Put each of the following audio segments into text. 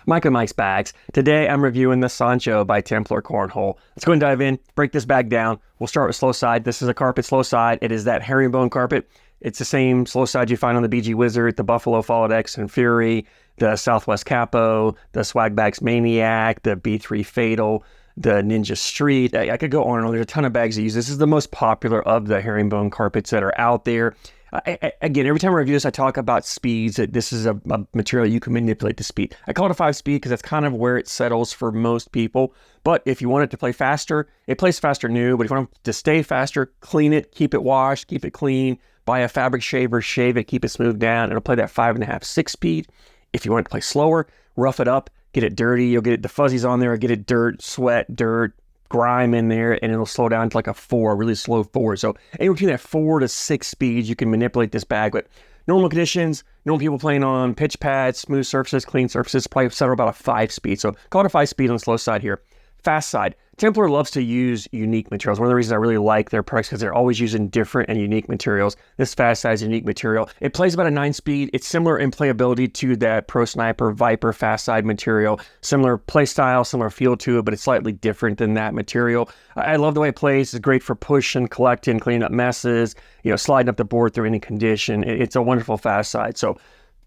Mike and Mike's Bags. Today I'm reviewing the Sancho by Templar Cornhole. Let's go and dive in, break this bag down. We'll start with slow side. This is a carpet slow side. It is that herringbone carpet. It's the same slow side you find on the BG Wizard, the Buffalo Followed X and Fury, the Southwest Capo, the Swagbags Maniac, the B3 Fatal, the Ninja Street. I could go on and on. There's a ton of bags to use. This is the most popular of the herringbone carpets that are out there. Again, every time I review this, I talk about speeds. That this is a material you can manipulate the speed. I call it a 5-speed because that's kind of where it settles for most people. But if you want it to play faster, it plays faster new. But if you want it to stay faster, clean it, keep it washed, keep it clean. Buy a fabric shaver, shave it, keep it smoothed down. It'll play that 5.5, 6-speed. If you want it to play slower, rough it up, get it dirty. You'll get the fuzzies on there, get it dirt, sweat, dirt, grime in there, and it'll slow down to like a 4, really slow 4. So anywhere between that 4 to 6 speeds, you can manipulate this bag. But normal conditions, normal people playing on pitch pads, smooth surfaces, clean surfaces, probably settle about a 5-speed. So call it a 5-speed on the slow side here. Fast side. Templar loves to use unique materials. One of the reasons I really like their products because they're always using different and unique materials. This fast side is unique material. It plays about a 9-speed. It's similar in playability to that Pro Sniper Viper fast side material. Similar play style, similar feel to it, but it's slightly different than that material. I love the way it plays. It's great for pushing, collecting, cleaning up messes, sliding up the board through any condition. It's a wonderful fast side. So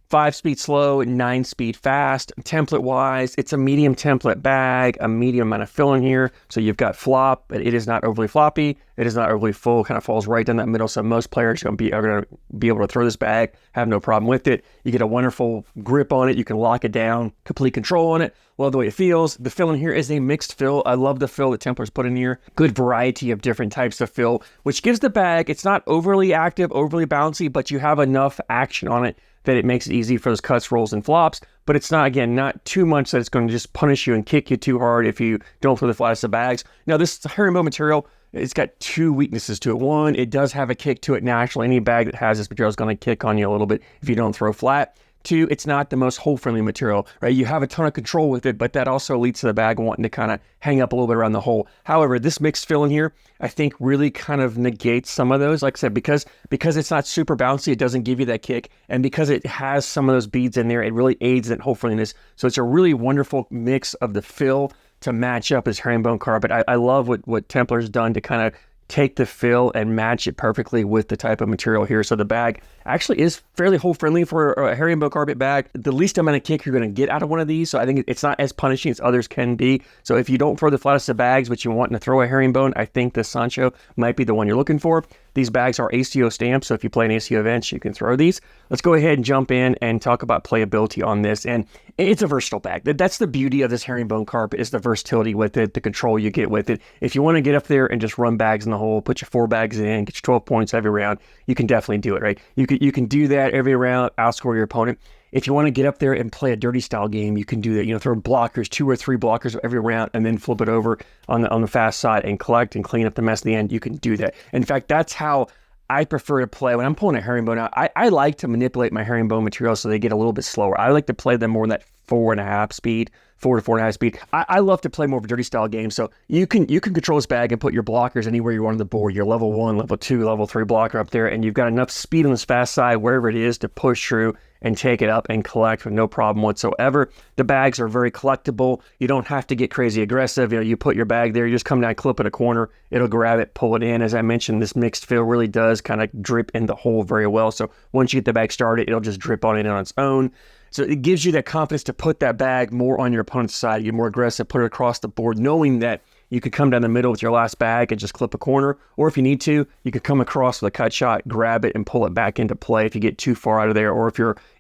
5-speed slow, 9-speed fast. Template-wise, it's a medium template bag, a medium amount of fill in here. So you've got flop, but it is not overly floppy. It is not overly full, kind of falls right down that middle. So most players are going to be able to throw this bag, have no problem with it. You get a wonderful grip on it. You can lock it down, complete control on it. Love the way it feels. The fill in here is a mixed fill. I love the fill that Templar's put in here. Good variety of different types of fill, which gives the bag, it's not overly active, overly bouncy, but you have enough action on it that it makes it easy for those cuts, rolls, and flops. But it's not, again, not too much that it's going to just punish you and kick you too hard if you don't throw the flattest of bags. Now, this herringbone material, it's got 2 weaknesses to it. One, it does have a kick to it naturally. Any bag that has this material is going to kick on you a little bit if you don't throw flat. 2, it's not the most hole-friendly material, right? You have a ton of control with it, but that also leads to the bag wanting to kind of hang up a little bit around the hole. However, this mixed fill in here, I think really kind of negates some of those. Like I said, because it's not super bouncy, it doesn't give you that kick. And because it has some of those beads in there, it really aids in hole-friendliness. So it's a really wonderful mix of the fill to match up as herringbone carpet. I love what Templar's done to kind of take the fill and match it perfectly with the type of material here. So the bag actually is fairly hole friendly for a herringbone carpet bag. The least amount of kick you're going to get out of one of these. So I think it's not as punishing as others can be. So if you don't throw the flattest of bags, but you want to throw a herringbone, I think the Sancho might be the one you're looking for. These bags are ACO stamped, so if you play in ACO events, you can throw these. Let's go ahead and jump in and talk about playability on this. And it's a versatile bag. That's the beauty of this herringbone carpet, is the versatility with it, the control you get with it. If you want to get up there and just run bags in the hole, put your 4 bags in, get your 12 points every round, you can definitely do it, right? You can do that every round, outscore your opponent. If you want to get up there and play a dirty style game, you can do that. Throw blockers, 2 or 3 blockers every round, and then flip it over on the fast side and collect and clean up the mess at the end. You can do that. In fact, that's how I prefer to play. When I'm pulling a herringbone out, I like to manipulate my herringbone material so they get a little bit slower. I like to play them more in that 4.5 speed, 4 to 4.5 speed. I love to play more of a dirty style game. So you can control this bag and put your blockers anywhere you want on the board. Your level 1, level 2, level 3 blocker up there, and you've got enough speed on this fast side, wherever it is, to push through and take it up and collect with no problem whatsoever. The bags are very collectible. You don't have to get crazy aggressive. You put your bag there, you just come down, clip it a corner, it'll grab it, pull it in. As I mentioned, this mixed fill really does kind of drip in the hole very well. So once you get the bag started, it'll just drip on it on its own. So it gives you that confidence to put that bag more on your opponent's side. You're more aggressive, put it across the board, knowing that you could come down the middle with your last bag and just clip a corner. Or if you need to, you could come across with a cut shot, grab it, and pull it back into play if you get too far out of there. Or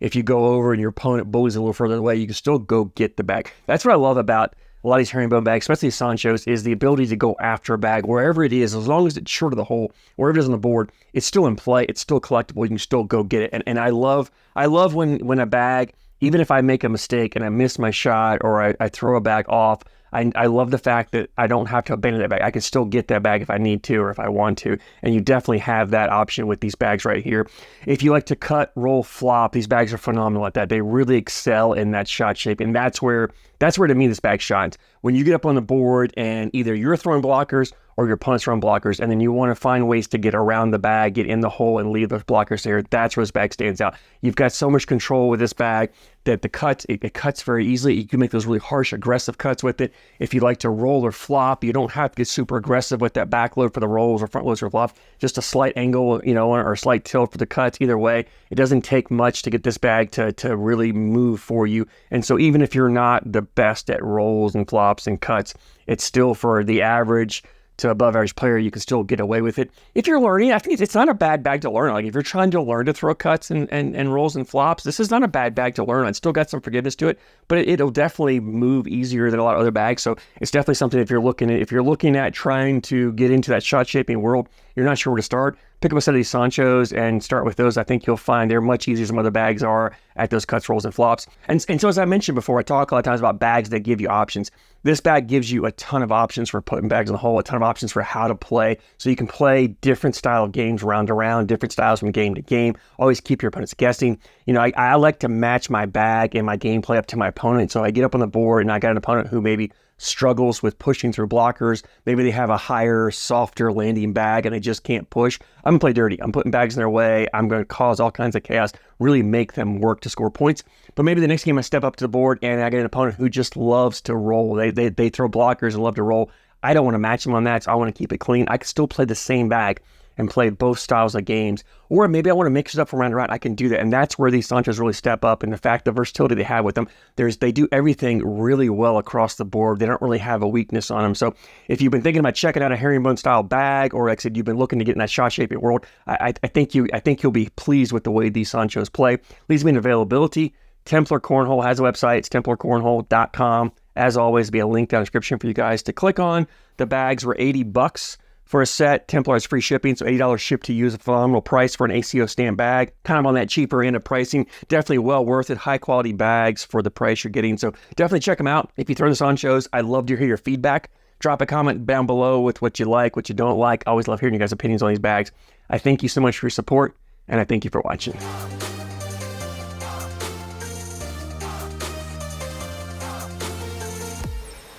if you go over and your opponent bullies a little further away, you can still go get the bag. That's what I love about a lot of these herringbone bags, especially Sancho's, is the ability to go after a bag wherever it is, as long as it's short of the hole, wherever it is on the board, it's still in play, it's still collectible, you can still go get it. And I love when a bag, even if I make a mistake and I miss my shot or I throw a bag off, I love the fact that I don't have to abandon that bag. I can still get that bag if I need to or if I want to. And you definitely have that option with these bags right here. If you like to cut, roll, flop, these bags are phenomenal at that. They really excel in that shot shape. And that's where to me this bag shines. When you get up on the board and either you're throwing blockers or your opponent's run blockers, and then you want to find ways to get around the bag, get in the hole, and leave those blockers there. That's where this bag stands out. You've got so much control with this bag that the cuts, it cuts very easily. You can make those really harsh, aggressive cuts with it. If you like to roll or flop, you don't have to get super aggressive with that back load for the rolls or front loads for flops. Just a slight angle, you know, or a slight tilt for the cuts. Either way, it doesn't take much to get this bag to really move for you. And so even if you're not the best at rolls and flops and cuts, it's still, for the average to above average player, you can still get away with it. If you're learning, I think it's not a bad bag to learn. Like if you're trying to learn to throw cuts and rolls and flops, this is not a bad bag to learn. It's still got some forgiveness to it, but it'll definitely move easier than a lot of other bags. So it's definitely something, if you're looking at trying to get into that shot shaping world, you're not sure where to start, pick up a set of these Sanchos and start with those. I think you'll find they're much easier than some other bags are at those cuts, rolls, and flops. And so as I mentioned before, I talk a lot of times about bags that give you options. This bag gives you a ton of options for putting bags in the hole, a ton of options for how to play. So you can play different style of games round to round, different styles from game to game. Always keep your opponents guessing. You know, I like to match my bag and my gameplay up to my opponent. So I get up on the board and I got an opponent who maybe struggles with pushing through blockers. Maybe they have a higher, softer landing bag and they just can't push. I'm gonna play dirty. I'm putting bags in their way. I'm gonna cause all kinds of chaos, really make them work to score points. But maybe the next game I step up to the board and I get an opponent who just loves to roll. They throw blockers and love to roll. I don't want to match them on that, so I want to keep it clean. I can still play the same bag and play both styles of games. Or maybe I want to mix it up from round to round. I can do that. And that's where these Sanchos really step up. And the fact, the versatility they have with them, they do everything really well across the board. They don't really have a weakness on them. So if you've been thinking about checking out a herringbone style bag, or like I said, you've been looking to get in that shot shaping world, I think you'll be pleased with the way these Sanchos play. Leads me in availability. Templar Cornhole has a website. It's templarcornhole.com. As always, there'll be a link down in the description for you guys to click on. The bags were $80 for a set. Templar has free shipping, so $80 shipped to you is a phenomenal price for an ACO stamp bag. Kind of on that cheaper end of pricing. Definitely well worth it. High quality bags for the price you're getting. So definitely check them out. If you throw this on shows, I'd love to hear your feedback. Drop a comment down below with what you like, what you don't like. I always love hearing you guys' opinions on these bags. I thank you so much for your support, and I thank you for watching.